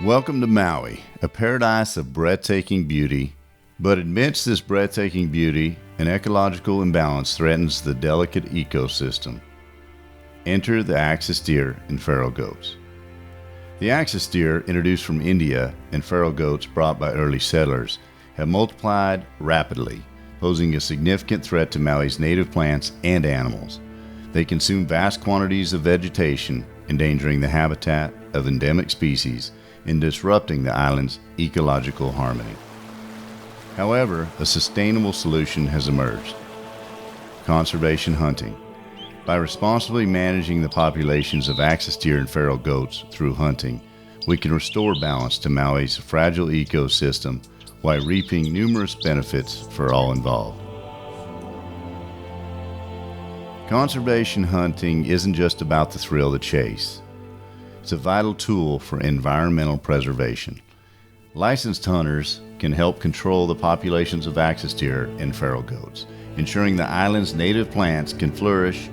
Welcome to Maui, a paradise of breathtaking beauty, but amidst this breathtaking beauty, an ecological imbalance threatens the delicate ecosystem. Enter the axis deer and feral goats. The axis deer, introduced from India, and feral goats brought by early settlers, have multiplied rapidly, posing a significant threat to Maui's native plants and animals. They consume vast quantities of vegetation, endangering the habitat of endemic species and disrupting the island's ecological harmony. However, a sustainable solution has emerged: conservation hunting. By responsibly managing the populations of axis deer and feral goats through hunting, we can restore balance to Maui's fragile ecosystem while reaping numerous benefits for all involved. Conservation hunting isn't just about the thrill of the chase. It's a vital tool for environmental preservation. Licensed hunters can help control the populations of axis deer and feral goats, ensuring the island's native plants can flourish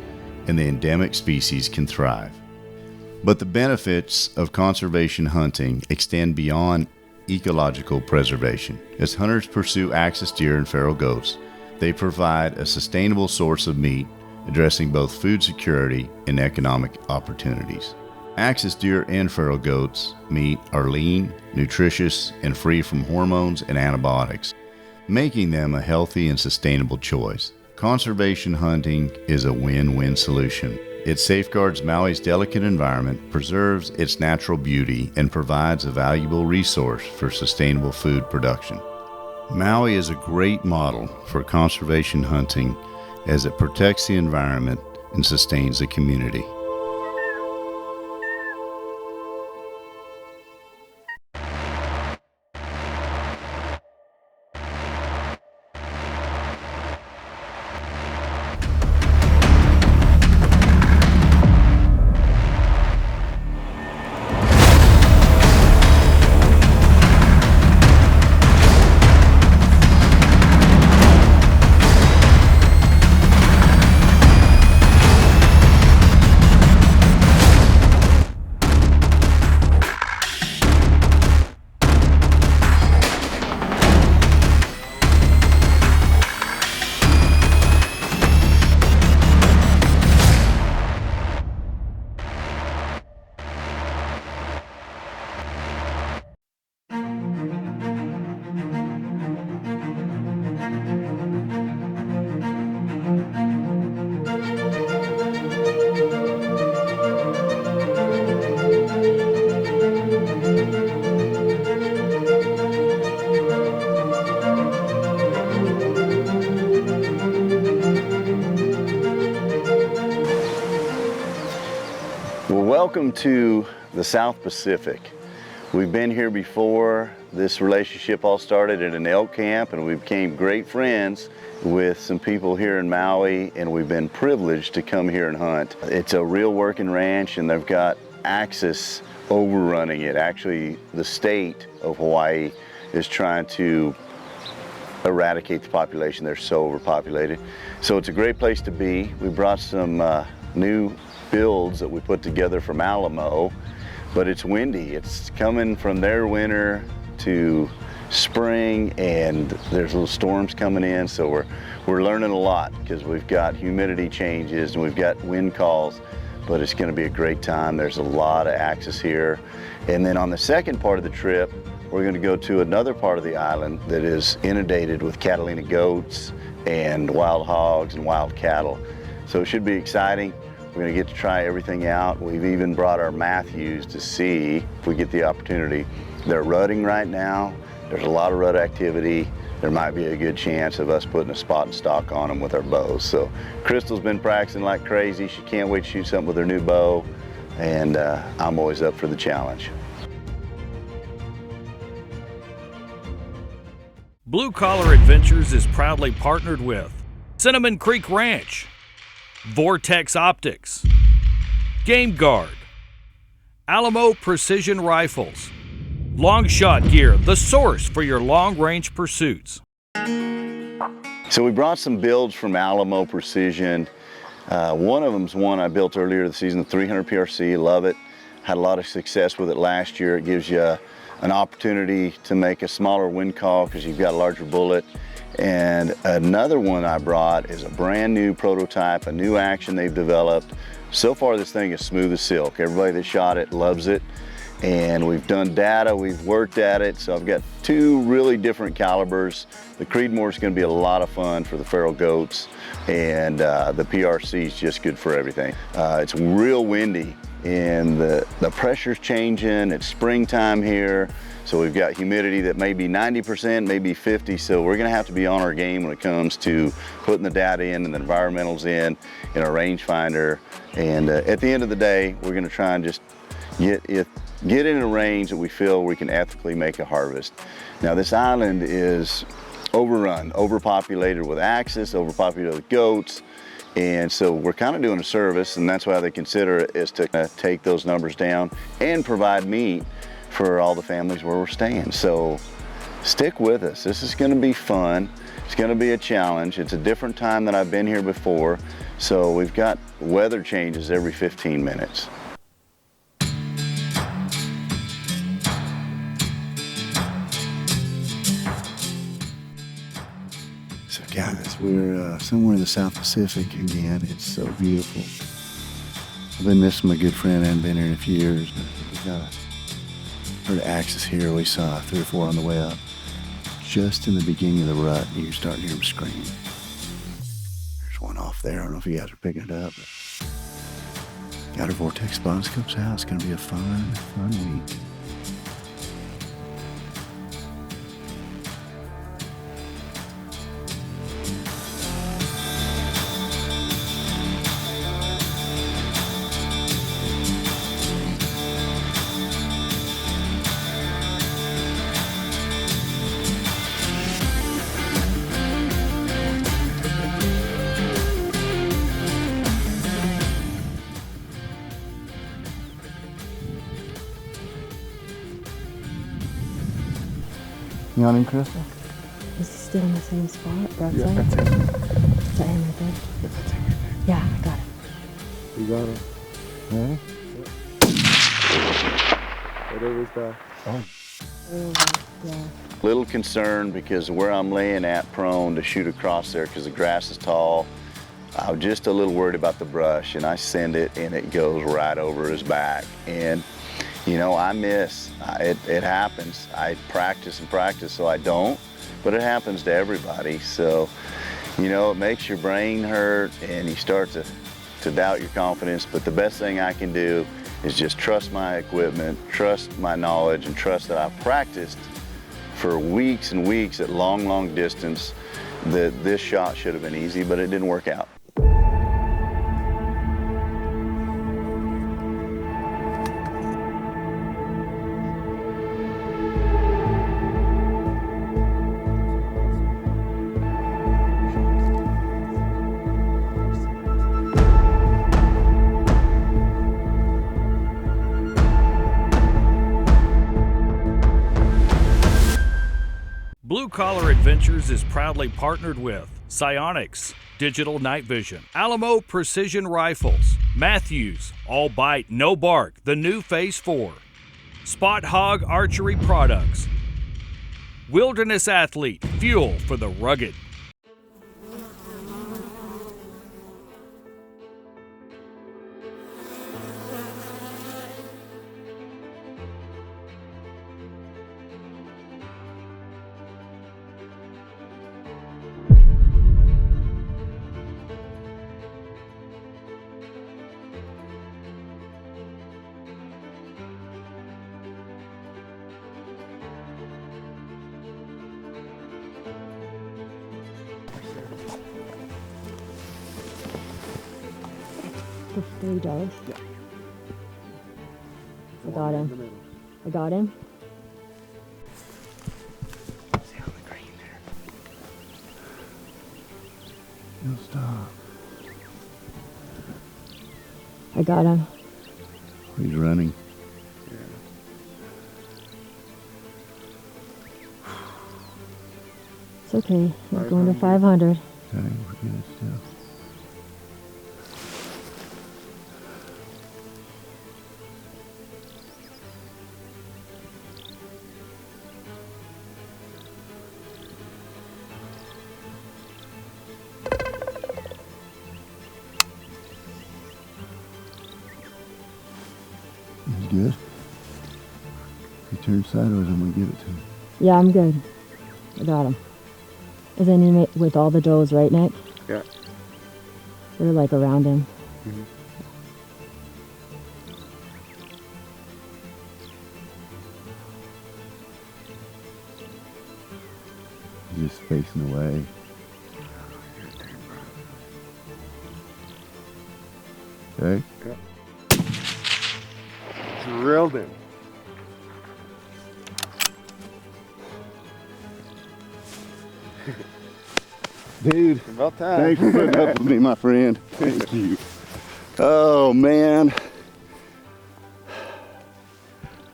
and the endemic species can thrive. But the benefits of conservation hunting extend beyond ecological preservation. As hunters pursue axis deer and feral goats, they provide a sustainable source of meat, addressing both food security and economic opportunities. Axis deer and feral goats meat are lean, nutritious, and free from hormones and antibiotics, making them a healthy and sustainable choice. Conservation hunting is a win-win solution. It safeguards Maui's delicate environment, preserves its natural beauty, and provides a valuable resource for sustainable food production. Maui is a great model for conservation hunting as it protects the environment and sustains the community. Well, welcome to the South Pacific. We've been here before. This relationship all started at an elk camp, and we became great friends with some people here in Maui, and we've been privileged to come here and hunt. It's a real working ranch, and they've got axis overrunning it. Actually, the state of Hawaii is trying to eradicate the population. They're so overpopulated. So it's a great place to be. We brought some new builds that we put together from Alamo, but it's windy. It's coming from their winter to spring, and there's little storms coming in, so we're learning a lot because we've got humidity changes and we've got wind calls, but it's going to be a great time. There's a lot of axis here. And then on the second part of the trip, we're going to go to another part of the island that is inundated with Catalina goats and wild hogs and wild cattle. So it should be exciting. We're going to get to try everything out. We've even brought our Matthews to see if we get the opportunity. They're rutting right now. There's a lot of rut activity. There might be a good chance of us putting a spot and stock on them with our bows. So Crystal's been practicing like crazy. She can't wait to shoot something with her new bow, and I'm always up for the challenge. Blue Collar Adventures is proudly partnered with Cinnamon Creek Ranch, Vortex Optics, Game Guard, Alamo Precision Rifles, Long Shot Gear, the source for your long-range pursuits. So we brought some builds from Alamo Precision. One of them's one I built earlier this season, the 300 PRC, love it. had a lot of success with it last year. It gives you an opportunity to make a smaller wind call because you've got a larger bullet. And another one I brought is a brand new prototype, a new action they've developed. So far this thing is smooth as silk. Everybody that shot it loves it. And we've done data, we've worked at it. So I've got two really different calibers. The Creedmoor is going to be a lot of fun for the feral goats, and the PRC is just good for everything. It's real windy and the pressure's changing. It's springtime here. So we've got humidity that may be 90%, maybe 50. So we're gonna have to be on our game when it comes to putting the data in and the environmentals in our rangefinder. And at the end of the day, we're gonna try and just get in a range that we feel we can ethically make a harvest. Now this island is overrun, overpopulated with axis, overpopulated with goats. And so we're kind of doing a service, and that's why they consider it, is to take those numbers down and provide meat for all the families where we're staying. So stick with us. This is going to be fun. It's going to be a challenge. It's a different time than I've been here before. So we've got weather changes every 15 minutes. So guys, we're somewhere in the South Pacific again. It's so beautiful. I've been missing my good friend. I haven't been here in a few years. We've got a herd of axis here. We saw 3 or 4 on the way up. Just in the beginning of the rut, you start to hear them scream. There's one off there. I don't know if you guys are picking it up. But got our vortex bombscopes out. It's going to be a fun week. You on him, Crystal? Is he still in the same spot? Broadside? Yeah, that's it. Is that him right there? That's him right there. Yeah, I got him. You got him. Ready? Whatever is that. Yeah. Little concerned because where I'm laying at prone to shoot across there because the grass is tall. I'm just a little worried about the brush, and I send it and it goes right over his back. And you know, I miss. It happens. I practice and practice so I don't, but it happens to everybody. So, you know, it makes your brain hurt and you start to doubt your confidence. But the best thing I can do is just trust my equipment, trust my knowledge, and trust that I've practiced for weeks and weeks at long distance that this shot should have been easy, but it didn't work out. Blue Collar Adventures is proudly partnered with Psionics, Digital Night Vision, Alamo Precision Rifles, Matthews, All Bite, No Bark, the new Phase 4, Spot Hog Archery Products, Wilderness Athlete, fuel for the rugged. For $3. Yeah. I got him. I got him. See on the green there. He'll stop. I got him. He's running. It's okay. I'm going to 500. Okay, we're good still. He's good. He turned sideways. I'm gonna give it to him. Yeah, I'm good. I got him. Isn't he with all the does, right, Nick? Yeah. They're like around him. Mm-hmm. He's just facing away. Okay. Yeah. Drilled him. Dude, About time. thanks for putting up with me, my friend. Thank you. Oh, man.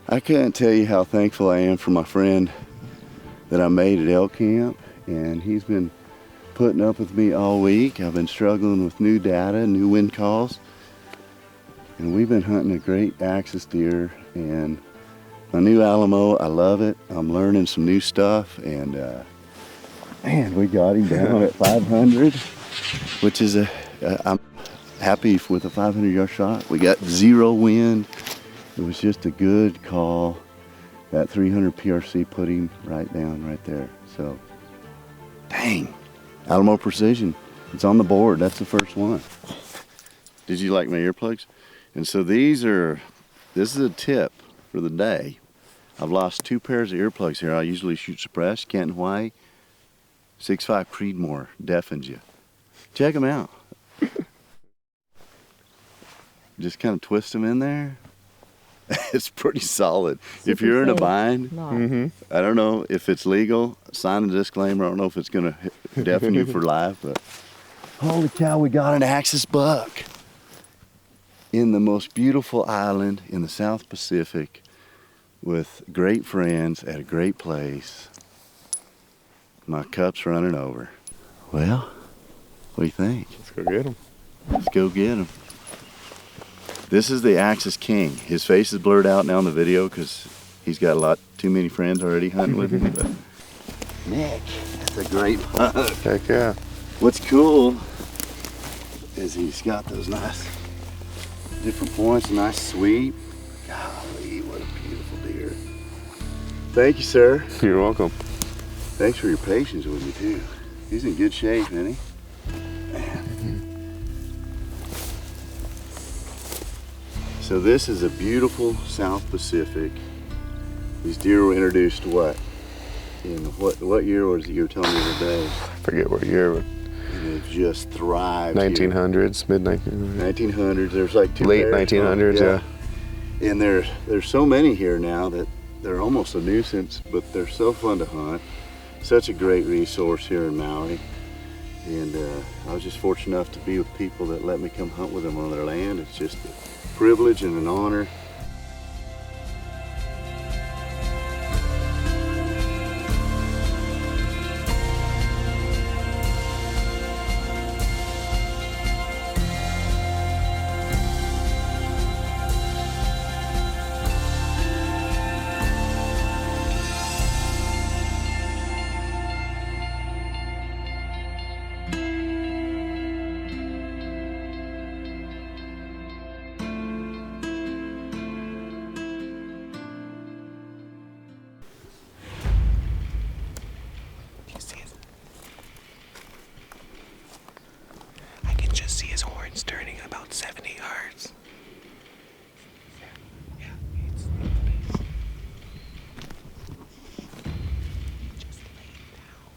I couldn't tell you how thankful I am for my friend that I made at elk camp, and he's been putting up with me all week. I've been struggling with new data, new wind calls, and we've been hunting a great axis deer, and my new Alamo, I love it. I'm learning some new stuff, and man, we got him down at 500, which is I'm happy with a 500-yard shot. We got 0 wind. It was just a good call. That 300 PRC put him right down right there. So, dang, Alamo Precision. It's on the board. That's the first one. Did you like my earplugs? And so this is a tip for the day. I've lost 2 pairs of earplugs here. I usually shoot suppressed, Canton Hawaii. 6.5 Creedmoor deafens you. Check them out. Just kind of twist them in there. It's pretty solid. If you're in a bind, I don't know if it's legal. Sign a disclaimer. I don't know if it's going to deafen you for life, but holy cow, we got an axis buck in the most beautiful island in the South Pacific with great friends at a great place. My cup's running over. Well, what do you think? Let's go get him. Let's go get him. This is the Axis King. His face is blurred out now in the video because he's got a lot too many friends already hunting with him. But Nick, that's a great buck. Heck yeah. What's cool is he's got those nice different points, a nice sweep. Golly, what a beautiful deer. Thank you, sir. You're welcome. Thanks for your patience with me too. He's in good shape, isn't he? Man. So this is a beautiful South Pacific. These deer were introduced what? In what year was it you were telling me today? I forget what year, but And they've just thrived. 1900s, mid 1900s. 1900s. There's like 2 Late pairs. 1900s, yeah. And there's so many here now that they're almost a nuisance, but they're so fun to hunt. Such a great resource here in Maui. And I was just fortunate enough to be with people that let me come hunt with them on their land. It's just a privilege and an honor. I can just see his horns turning about 70 yards. Yeah, it's just laying down.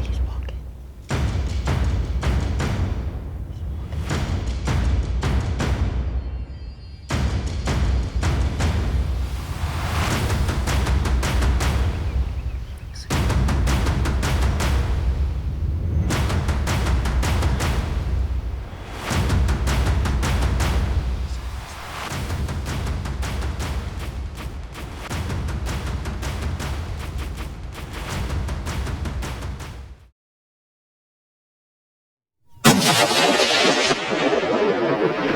He's walking.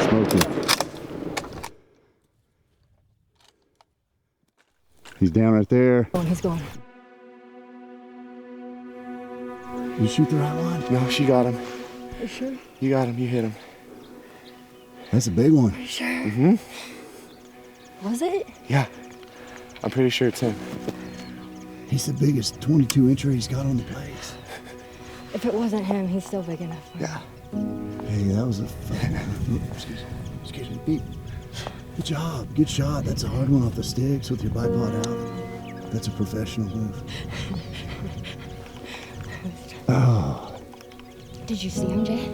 Smoking. He's down right there. Oh, he's going. You shoot the right one? No, she got him. You sure? You got him. You hit him. That's a big one. You sure? Mm-hmm. Was it? Yeah. I'm pretty sure it's him. He's the biggest 22-incher he's got on the place. If it wasn't him, he's still big enough for me. Yeah. Hey, that was a excuse me. Pete. Good job. Good shot. That's a hard one off the sticks with your bipod out. That's a professional move. Oh. Did you see him, Jay?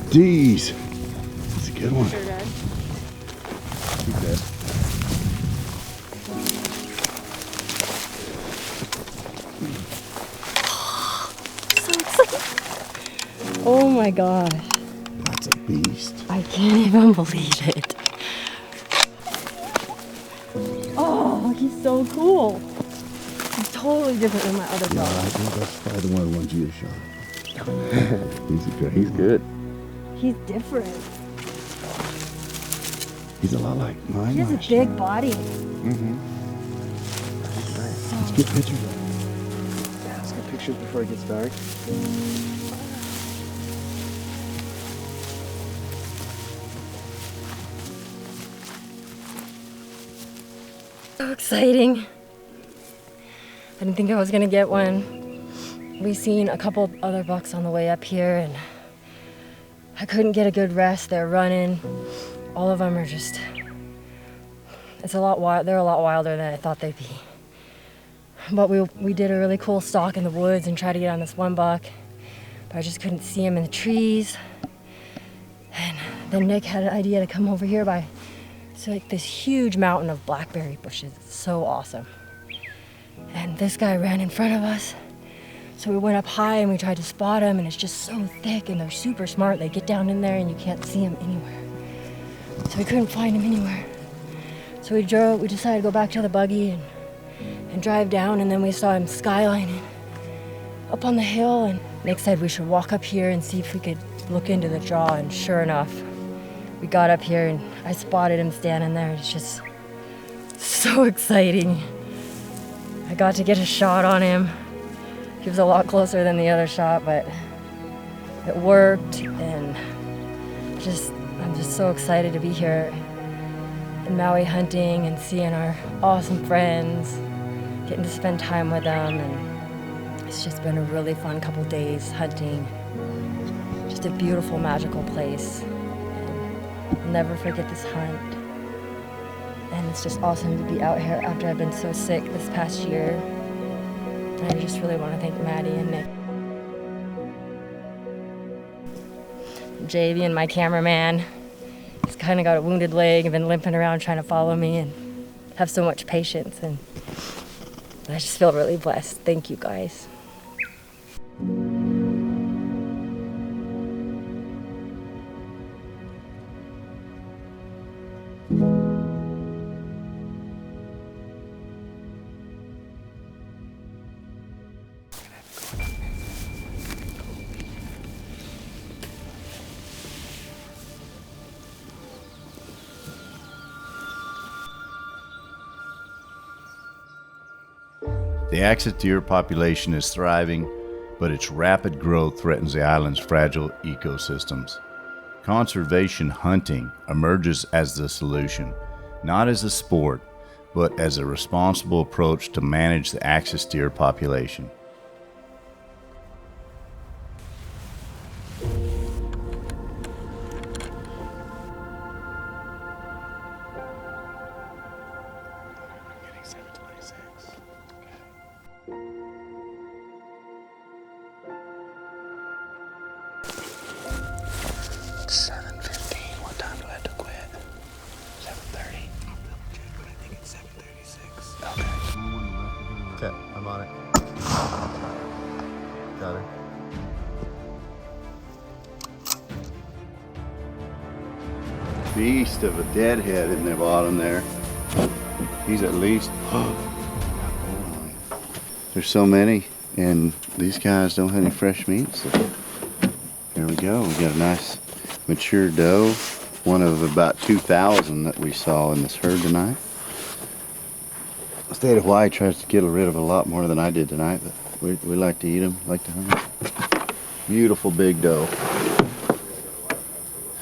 Jeez. That's a good one. Sure did. Keep that. Oh my gosh. That's a beast. I can't even believe it. Oh, he's so cool. He's totally different than my other Yeah, dog. I think that's probably the one of the ones you shot. He's good. He's different. He's a lot like mine. He has a last year. big body. Mm-hmm. Let's get pictures of him. Yeah, let's get pictures before it gets dark. So exciting. I didn't think I was gonna get one. We seen a couple other bucks on the way up here and I couldn't get a good rest. They're running. All of them are just, it's a lot wild. They're a lot wilder than I thought they'd be. But we did a really cool stalk in the woods and tried to get on this one buck, but I just couldn't see him in the trees. And then Nick had an idea to come over here by, it's like this huge mountain of blackberry bushes. It's so awesome. And this guy ran in front of us. So we went up high and we tried to spot him, and it's just so thick and they're super smart. They get down in there and you can't see him anywhere. So we couldn't find him anywhere. So we decided to go back to the buggy and drive down, and then we saw him skylining up on the hill, and Nick said we should walk up here and see if we could look into the draw, and sure enough, we got up here and I spotted him standing there. It's just so exciting. I got to get a shot on him. He was a lot closer than the other shot, but it worked, and I'm just so excited to be here in Maui hunting and seeing our awesome friends, getting to spend time with them, and it's just been a really fun couple days hunting. Just a beautiful, magical place. And I'll never forget this hunt. And it's just awesome to be out here after I've been so sick this past year. And I just really want to thank Maddie and Nick. JV and my cameraman. He's kind of got a wounded leg and been limping around trying to follow me and have so much patience. And I just feel really blessed. Thank you guys. The axis deer population is thriving, but its rapid growth threatens the island's fragile ecosystems. Conservation hunting emerges as the solution, not as a sport, but as a responsible approach to manage the axis deer population. Okay, I'm on it. Got her. Beast of a deadhead in the bottom there. He's at least, there's so many, and these guys don't have any fresh meat, so here we go. We got a nice mature doe, one of about 2,000 that we saw in this herd tonight. State of Hawaii tries to get rid of a lot more than I did tonight, but we like to eat them, like to hunt. Beautiful big doe.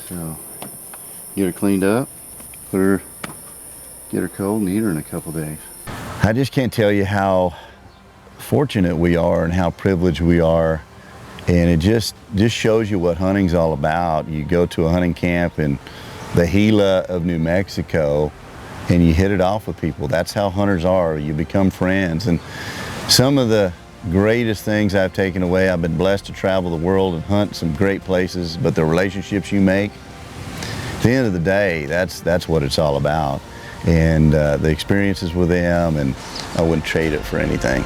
So, get her cleaned up, get her cold and eat her in a couple days. I just can't tell you how fortunate we are and how privileged we are, and it just shows you what hunting's all about. You go to a hunting camp in the Gila of New Mexico and you hit it off with people. That's how hunters are. You become friends. And some of the greatest things I've taken away, I've been blessed to travel the world and hunt some great places, but the relationships you make, at the end of the day, that's what it's all about. And the experiences with them, and I wouldn't trade it for anything.